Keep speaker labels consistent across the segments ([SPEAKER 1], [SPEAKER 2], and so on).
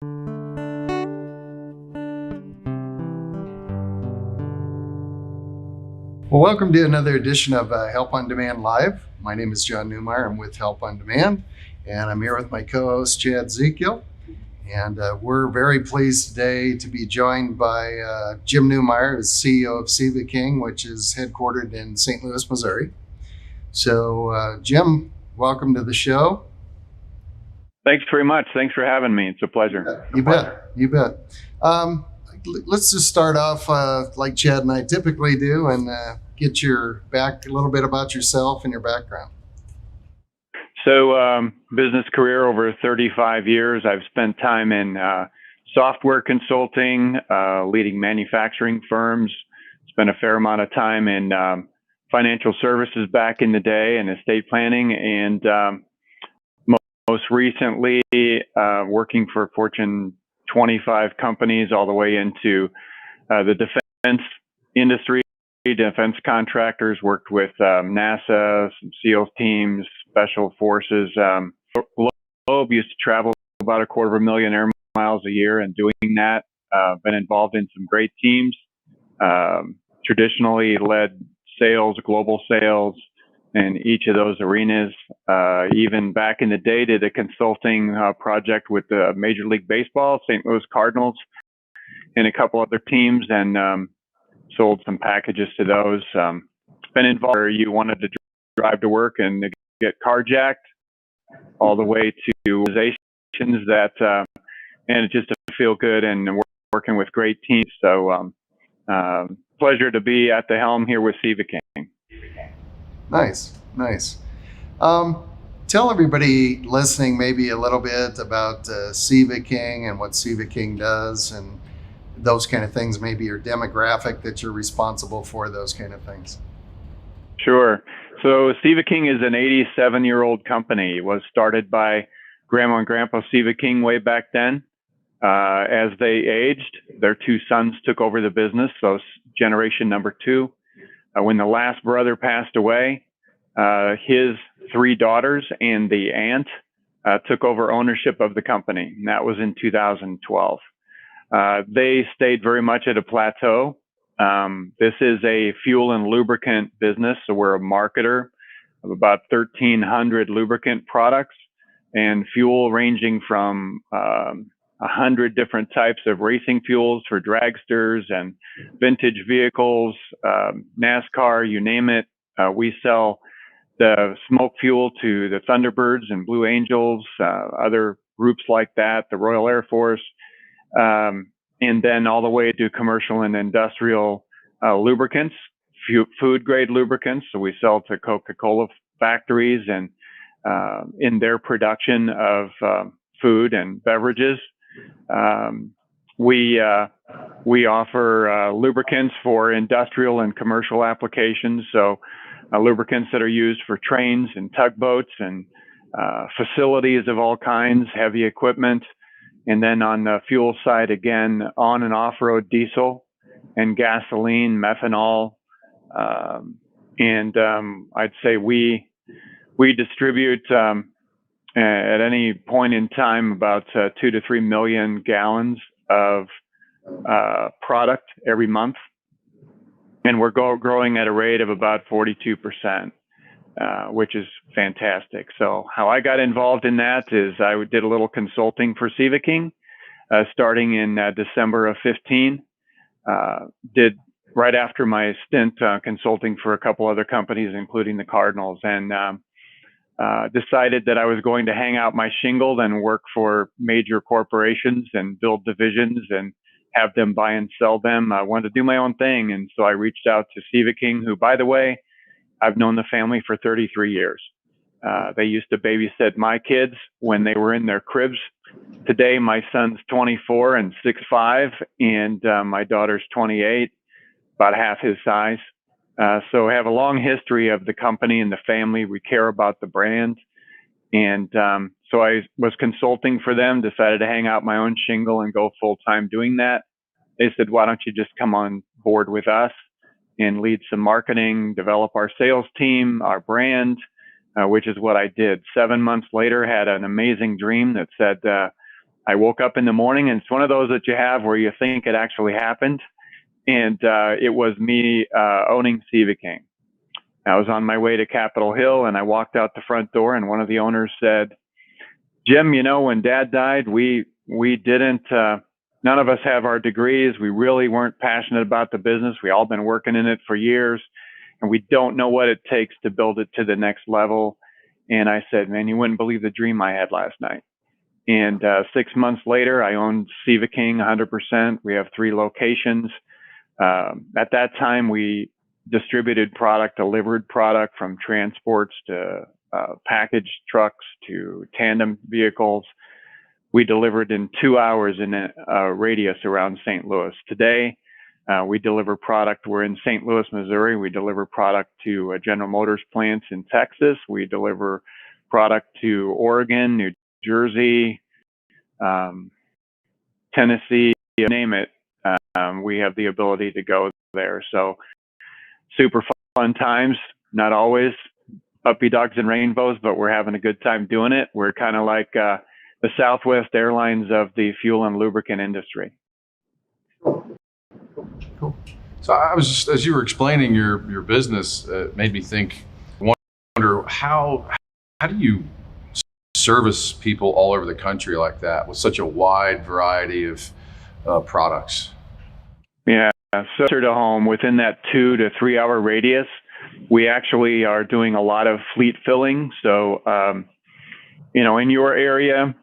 [SPEAKER 1] Well, welcome to another edition of Help on Demand Live. My name is John Neumeier. I'm with Help on Demand, and I'm here with my co-host Chad Zekiel. And we're very pleased today to be joined by Jim Neumeier, who's CEO of Sieveking, which is headquartered in St. Louis, Missouri. So, Jim, welcome to the show.
[SPEAKER 2] Thanks very much. Thanks for having me. It's a pleasure.
[SPEAKER 1] You bet. Let's just start off like Chad and I typically do and get a little bit about yourself and your background.
[SPEAKER 2] So, business career over 35 years. I've spent time in software consulting, leading manufacturing firms. Spent a fair amount of time in financial services back in the day and estate planning, and most recently working for Fortune 25 companies all the way into the defense industry, defense contractors, worked with NASA, some SEALs teams, special forces. Globe used to travel about 250,000 air miles a year, and doing that, been involved in some great teams, traditionally led sales, global sales, in each of those arenas. Even back in the day, did a consulting project with Major League Baseball, St. Louis Cardinals, and a couple other teams, and sold some packages to those. Been involved where you wanted to drive to work and get carjacked, all the way to organizations that, and it just to feel good and working with great teams. So pleasure to be at the helm here with Sieveking.
[SPEAKER 1] Nice. Tell everybody listening maybe a little bit about Sieveking and what Sieveking does and those kind of things, maybe your demographic that you're responsible for, those kind of things.
[SPEAKER 2] Sure. So Sieveking is an 87-year-old company. It was started by Grandma and Grandpa Sieveking way back then. As they aged, their two sons took over the business, so generation number two. When the last brother passed away, his three daughters and the aunt took over ownership of the company, and that was in 2012. They stayed very much at a plateau. This is a fuel and lubricant business, so we're a marketer of about 1,300 lubricant products and fuel ranging from 100 different types of racing fuels for dragsters and vintage vehicles, NASCAR, you name it. We sell the smoke fuel to the Thunderbirds and Blue Angels, other groups like that, the Royal Air Force, and then all the way to commercial and industrial lubricants, food grade lubricants. So we sell to Coca-Cola factories and in their production of food and beverages. We offer lubricants for industrial and commercial applications. So lubricants that are used for trains and tugboats and facilities of all kinds, heavy equipment. And then on the fuel side, again, on and off-road diesel and gasoline, methanol. I'd say we distribute at any point in time about 2 to 3 million gallons of product every month. And we're growing at a rate of about 42%, which is fantastic. So how I got involved in that is I did a little consulting for Sieveking, starting in December of 15. Did right after my stint consulting for a couple other companies, including the Cardinals, and decided that I was going to hang out my shingle and work for major corporations and build divisions and have them buy and sell them. I wanted to do my own thing. And so I reached out to Sieveking, who, by the way, I've known the family for 33 years. They used to babysit my kids when they were in their cribs. Today, my son's 24 and 6'5", and my daughter's 28, about half his size. So I have a long history of the company and the family. We care about the brand. And so I was consulting for them, decided to hang out my own shingle and go full-time doing that. They said, why don't you just come on board with us and lead some marketing, develop our sales team, our brand, which is what I did. 7 months later, had an amazing dream that said, I woke up in the morning, and it's one of those that you have where you think it actually happened. And it was me owning Sieveking. I was on my way to Capitol Hill, and I walked out the front door, and one of the owners said, "Jim, when Dad died, we didn't. None of us have our degrees. We really weren't passionate about the business. We all been working in it for years, and we don't know what it takes to build it to the next level." And I said, "Man, you wouldn't believe the dream I had last night." And 6 months later, I owned Sieveking 100%. We have 3 locations. At that time, we distributed product, delivered product from transports to package trucks to tandem vehicles. We delivered in 2 hours in a radius around St. Louis. Today, we deliver product. We're in St. Louis, Missouri. We deliver product to General Motors plants in Texas. We deliver product to Oregon, New Jersey, Tennessee, you name it. We have the ability to go there. So super fun times, not always puppy dogs and rainbows, but we're having a good time doing it. We're kind of like the Southwest Airlines of the fuel and lubricant industry.
[SPEAKER 3] Cool. So I was just, as you were explaining your business, it made me think, wonder how do you service people all over the country like that with such a wide variety of products?
[SPEAKER 2] Yeah, so closer to home, within that 2 to 3 hour radius, we actually are doing a lot of fleet filling. So, in your area,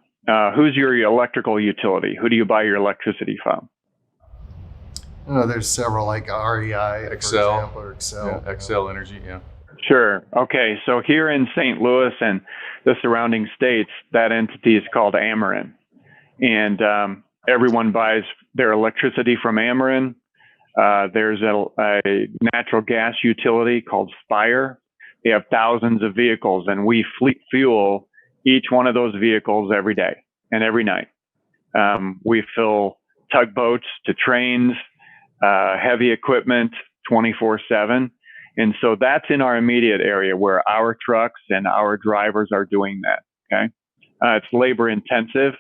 [SPEAKER 2] who's your electrical utility? Who do you buy your electricity from?
[SPEAKER 1] There's several like REI,
[SPEAKER 3] Excel,
[SPEAKER 1] for example, or Excel.
[SPEAKER 3] yeah, Excel Energy, yeah.
[SPEAKER 2] Sure. Okay. So here in St. Louis and the surrounding states, that entity is called Ameren. And everyone buys their electricity from Ameren. There's a natural gas utility called Spire. They have thousands of vehicles, and we fleet fuel each one of those vehicles every day and every night. We fill tugboats to trains, heavy equipment 24/7. And so that's in our immediate area where our trucks and our drivers are doing that. Okay. It's labor intensive,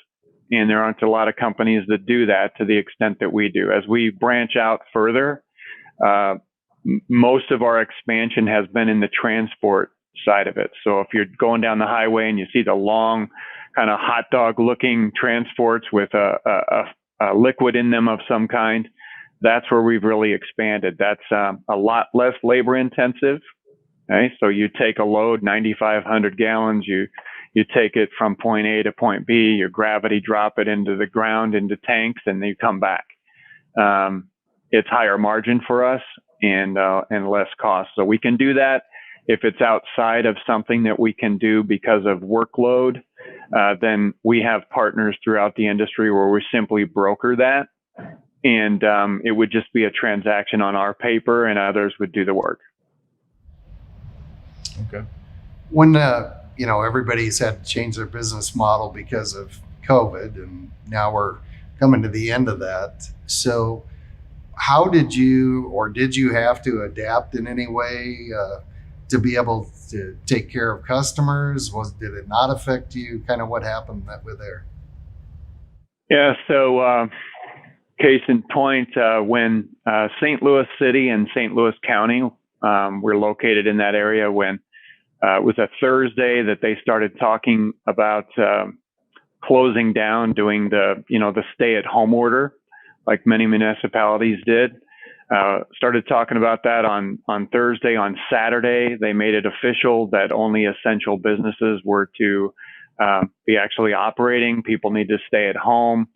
[SPEAKER 2] and there aren't a lot of companies that do that to the extent that we do. As we branch out further, most of our expansion has been in the transport side of it. So if you're going down the highway and you see the long kind of hot dog looking transports with a liquid in them of some kind, that's where we've really expanded. That's a lot less labor intensive. Okay, so you take a load, 9,500 gallons, you take it from point A to point B, you gravity drop it into the ground, into tanks, and then you come back. It's higher margin for us and less cost. So we can do that. If it's outside of something that we can do because of workload, then we have partners throughout the industry where we simply broker that. And it would just be a transaction on our paper, and others would do the work.
[SPEAKER 3] Okay.
[SPEAKER 1] When everybody's had to change their business model because of COVID, and now we're coming to the end of that. So, how did you have to adapt in any way to be able to take care of customers? Did it not affect you? Kind of what happened with there?
[SPEAKER 2] Yeah. So. Case in point, when St. Louis City and St. Louis County, we're located in that area, when it was a Thursday that they started talking about closing down, doing the stay-at-home order, like many municipalities did. Started talking about that on Thursday. On Saturday, they made it official that only essential businesses were to be actually operating. People need to stay at home.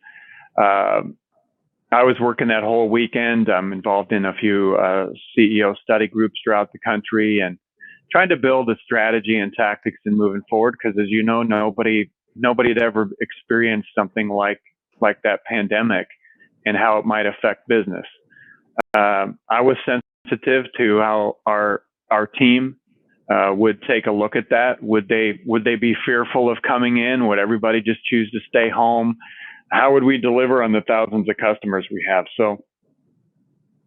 [SPEAKER 2] I was working that whole weekend. I'm involved in a few CEO study groups throughout the country and trying to build a strategy and tactics in moving forward. Because as you know, nobody had ever experienced something like that pandemic and how it might affect business. I was sensitive to how our team would take a look at that. Would they be fearful of coming in? Would everybody just choose to stay home? How would we deliver on the thousands of customers we have? So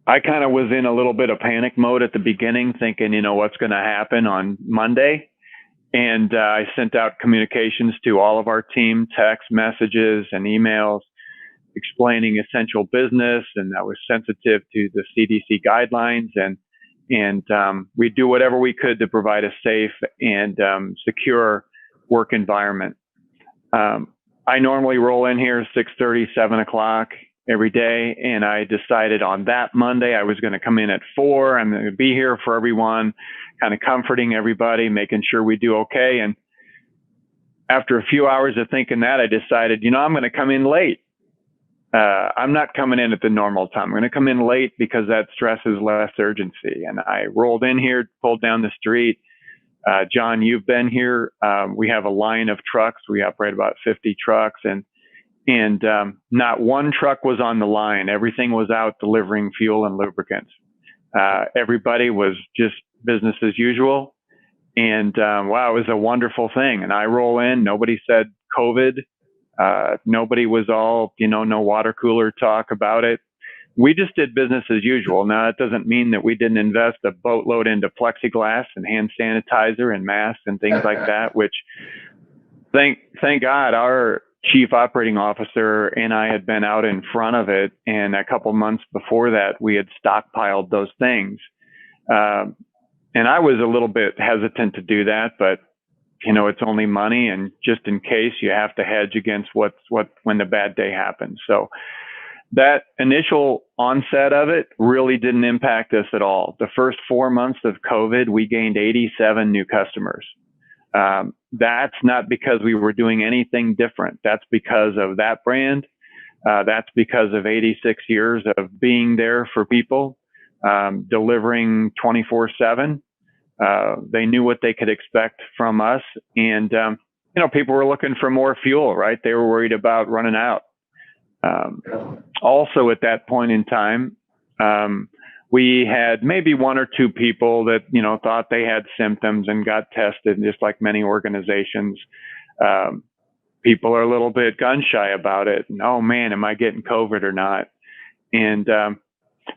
[SPEAKER 2] I kind of was in a little bit of panic mode at the beginning, thinking, what's going to happen on Monday? And I sent out communications to all of our team, text messages and emails explaining essential business, and that was sensitive to the CDC guidelines. And we do whatever we could to provide a safe and secure work environment. I normally roll in here 6:30, 7 o'clock every day, and I decided on that Monday I was going to come in at 4. I'm going to be here for everyone, kind of comforting everybody, making sure we do okay. And after a few hours of thinking that, I decided, I'm going to come in late. I'm not coming in at the normal time. I'm going to come in late because that stresses less urgency. And I rolled in here, pulled down the street. John, you've been here. We have a line of trucks. We operate about 50 trucks, and not one truck was on the line. Everything was out delivering fuel and lubricants. Everybody was just business as usual. And wow, it was a wonderful thing. And I roll in, nobody said COVID. Nobody was all, no water cooler talk about it. We just did business as usual. Now, that doesn't mean that we didn't invest a boatload into plexiglass and hand sanitizer and masks and things like that, which thank God our chief operating officer and I had been out in front of it. And a couple months before that, we had stockpiled those things. And I was a little bit hesitant to do that, but it's only money, and just in case, you have to hedge against when the bad day happens. So that initial onset of it really didn't impact us at all. The first 4 months of COVID, we gained 87 new customers. That's not because we were doing anything different. That's because of that brand. That's because of 86 years of being there for people, delivering 24/7. They knew what they could expect from us. And, people were looking for more fuel, right? They were worried about running out. Also at that point in time, we had maybe 1 or 2 people that, thought they had symptoms and got tested, just like many organizations. People are a little bit gun shy about it. And, oh man, am I getting COVID or not? And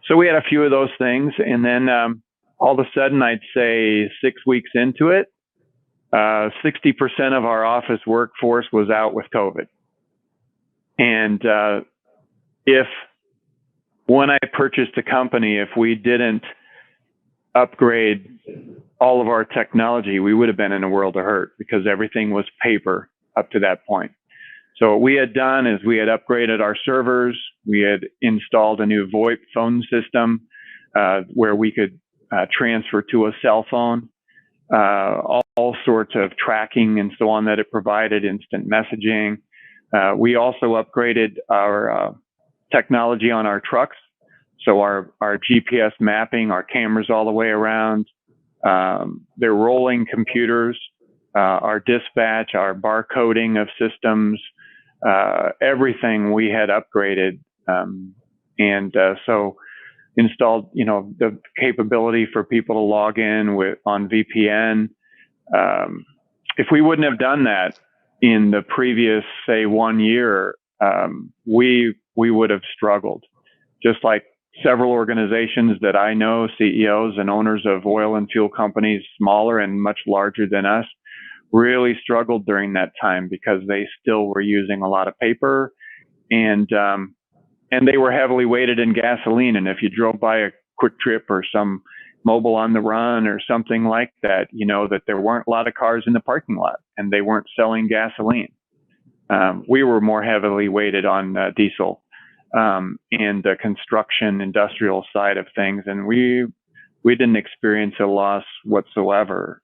[SPEAKER 2] so we had a few of those things. And then all of a sudden, I'd say 6 weeks into it, 60% of our office workforce was out with COVID. And when I purchased the company, if we didn't upgrade all of our technology, we would have been in a world of hurt because everything was paper up to that point. So what we had done is we had upgraded our servers. We had installed a new VoIP phone system where we could transfer to a cell phone, all sorts of tracking and so on that it provided, instant messaging. We also upgraded our technology on our trucks. So our GPS mapping, our cameras all the way around, they're rolling computers, our dispatch, our barcoding of systems, everything we had upgraded. So installed, the capability for people to log in on VPN. If we wouldn't have done that in the previous, say, 1 year, we would have struggled. Just like several organizations that I know, CEOs and owners of oil and fuel companies, smaller and much larger than us, really struggled during that time because they still were using a lot of paper, and they were heavily weighted in gasoline. And if you drove by a Quick Trip or some Mobile on the Run or something like that, that there weren't a lot of cars in the parking lot and they weren't selling gasoline. We were more heavily weighted on diesel and the construction industrial side of things. And we didn't experience a loss whatsoever.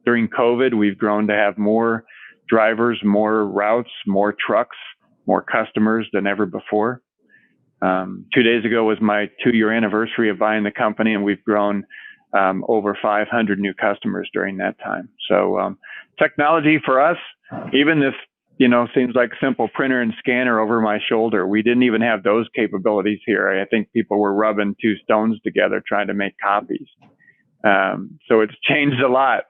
[SPEAKER 2] During COVID, we've grown to have more drivers, more routes, more trucks, more customers than ever before. 2 days ago was my 2-year anniversary of buying the company, and we've grown over 500 new customers during that time. So technology for us, even if, seems like simple printer and scanner over my shoulder, we didn't even have those capabilities here. I think people were rubbing 2 stones together trying to make copies. So it's changed a lot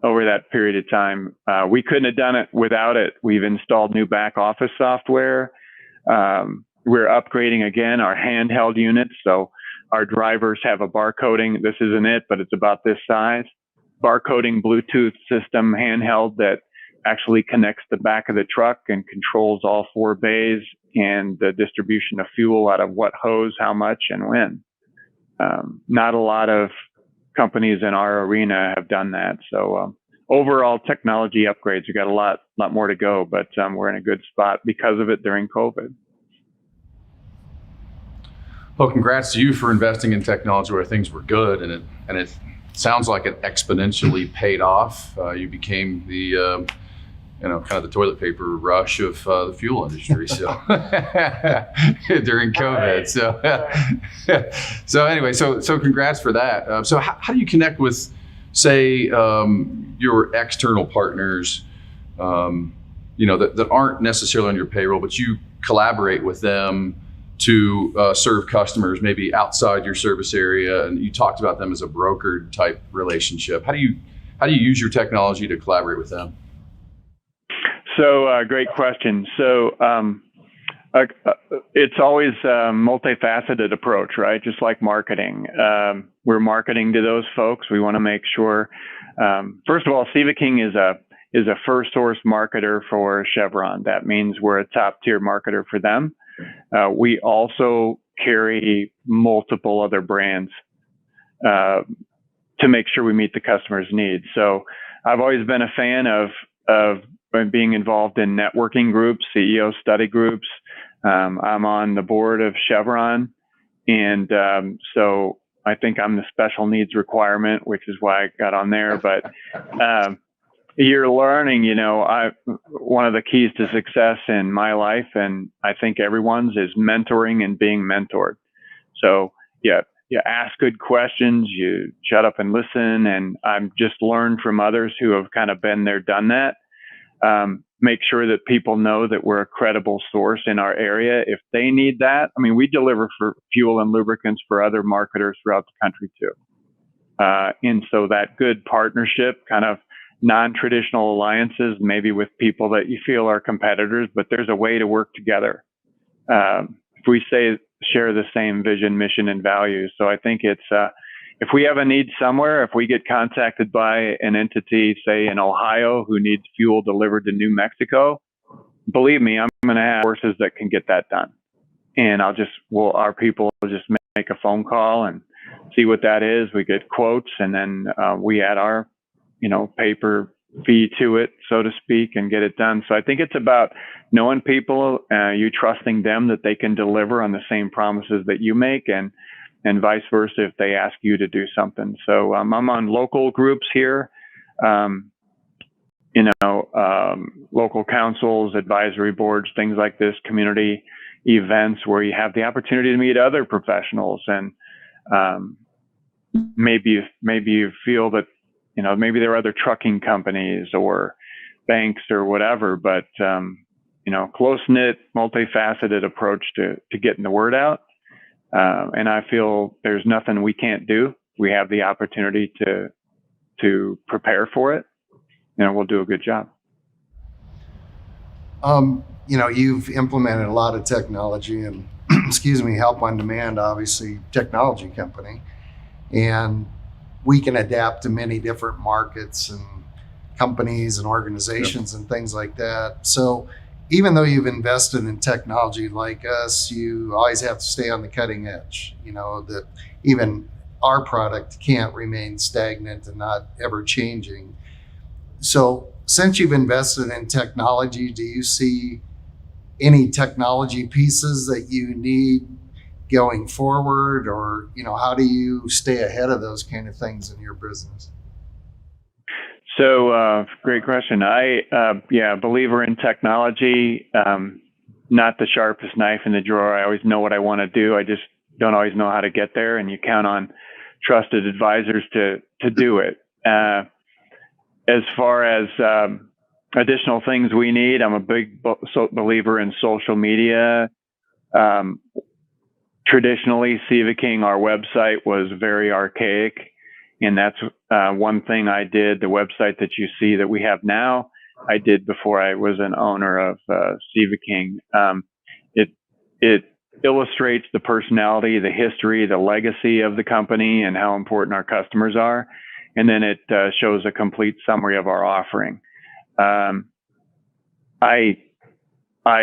[SPEAKER 2] over that period of time. We couldn't have done it without it. We've installed new back office software. We're upgrading again our handheld units. So our drivers have a barcoding. This isn't it, but it's about this size. barcoding Bluetooth system handheld that actually connects the back of the truck and controls all 4 bays and the distribution of fuel out of what hose, how much, and when. Not a lot of companies in our arena have done that. So overall technology upgrades, we got a lot more to go, but we're in a good spot because of it during COVID.
[SPEAKER 3] Well, congrats to you for investing in technology where things were good, and it sounds like it exponentially paid off. You became the kind of the toilet paper rush of the fuel industry. So during COVID. So anyway, so congrats for that. So how do you connect with, say, your external partners, that aren't necessarily on your payroll, but you collaborate with them to serve customers maybe outside your service area, and you talked about them as a brokered type relationship. How do you use your technology to collaborate with them?
[SPEAKER 2] So great question. So it's always a multifaceted approach, right? Just like marketing. We're marketing to those folks. We want to make sure, first of all, Sieveking is a first source marketer for Chevron. That means we're a top tier marketer for them. We also carry multiple other brands to make sure we meet the customer's needs. So I've always been a fan of being involved in networking groups, CEO study groups. I'm on the board of Chevron, and so I think I'm the special needs requirement, which is why I got on there. But you're learning, one of the keys to success in my life, and I think everyone's, is mentoring and being mentored. So you ask good questions, you shut up and listen, and I've just learned from others who have kind of been there, done that. Make sure that people know that we're a credible source in our area if they need that. I mean, we deliver for fuel and lubricants for other marketers throughout the country too. And so that good partnership, kind of non-traditional alliances, maybe with people that you feel are competitors, but there's a way to work together. If we share the same vision, mission, and values. So I think it's, if we have a need somewhere, if we get contacted by an entity, say in Ohio, who needs fuel delivered to New Mexico, believe me, I'm going to have forces that can get that done. And our people will just make a phone call and see what that is. We get quotes, and then we add our, paper fee to it, so to speak, and get it done. So I think it's about knowing people, you trusting them that they can deliver on the same promises that you make, and vice versa if they ask you to do something. So I'm on local groups here, local councils, advisory boards, things like this, community events where you have the opportunity to meet other professionals, and maybe you feel that maybe there are other trucking companies or banks or whatever, but close-knit, multifaceted approach to getting the word out. And I feel there's nothing we can't do. We have the opportunity to prepare for it, and we'll do a good job.
[SPEAKER 1] You've implemented a lot of technology, and Help on Demand, obviously technology company, and we can adapt to many different markets and companies and organizations and things like that. So even though you've invested in technology like us, you always have to stay on the cutting edge, that even our product can't remain stagnant and not ever changing. So since you've invested in technology, do you see any technology pieces that you need going forward, or, how do you stay ahead of those kind of things in your business?
[SPEAKER 2] So, great question. Believer in technology, not the sharpest knife in the drawer. I always know what I want to do. I just don't always know how to get there, and you count on trusted advisors to do it. As far as additional things we need, I'm a big believer in social media. Traditionally, Sieveking, our website, was very archaic. And that's one thing I did. The website that you see that we have now, I did before I was an owner of Sieveking. It illustrates the personality, the history, the legacy of the company, and how important our customers are. and then it shows a complete summary of our offering. I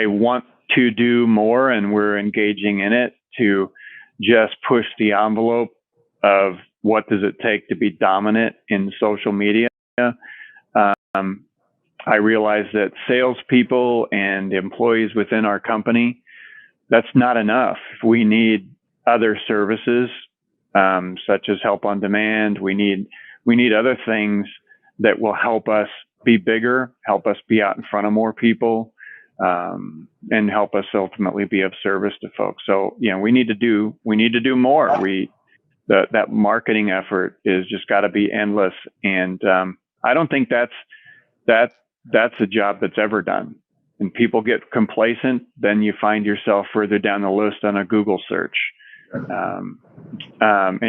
[SPEAKER 2] want to do more, and we're engaging in it to just push the envelope of what does it take to be dominant in social media. I realize that salespeople and employees within our company, that's not enough. We need other services, such as help on demand. We need other things that will help us be bigger, help us be out in front of more people, and help us ultimately be of service to folks. So, we need to do more. That marketing effort is just got to be endless. And I don't think that's a job that's ever done. And people get complacent, then you find yourself further down the list on a Google search. And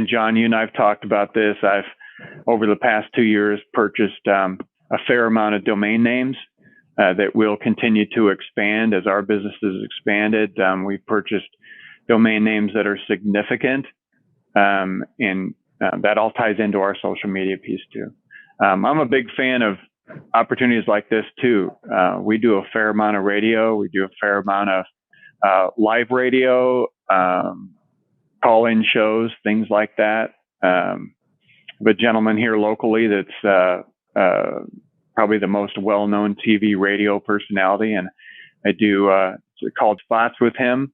[SPEAKER 2] John, you and I've talked about this. I've, over the past 2 years, purchased a fair amount of domain names that will continue to expand as our business has expanded. We've purchased domain names that are significant, and that all ties into our social media piece too. I'm a big fan of opportunities like this too. We do a fair amount of radio. We do a fair amount of live radio, call-in shows, things like that. A gentleman here locally that's probably the most well-known TV radio personality, and I do called spots with him,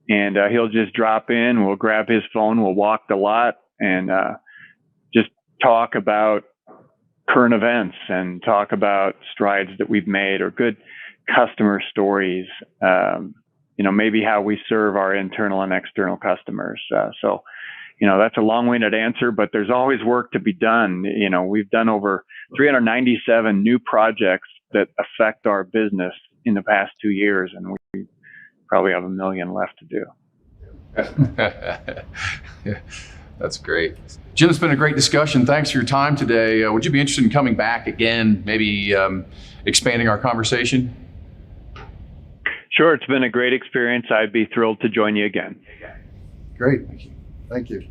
[SPEAKER 2] and he'll just drop in. We'll grab his phone. We'll walk the lot and just talk about current events and talk about strides that we've made or good customer stories. Maybe how we serve our internal and external customers. So that's a long-winded answer, but there's always work to be done. We've done over 397 new projects that affect our business in the past 2 years, and we probably have 1 million left to do.
[SPEAKER 3] Yeah, that's great. Jim, it's been a great discussion. Thanks for your time today. Would you be interested in coming back again, maybe expanding our conversation?
[SPEAKER 2] Sure, it's been a great experience. I'd be thrilled to join you again.
[SPEAKER 1] Great. Thank you.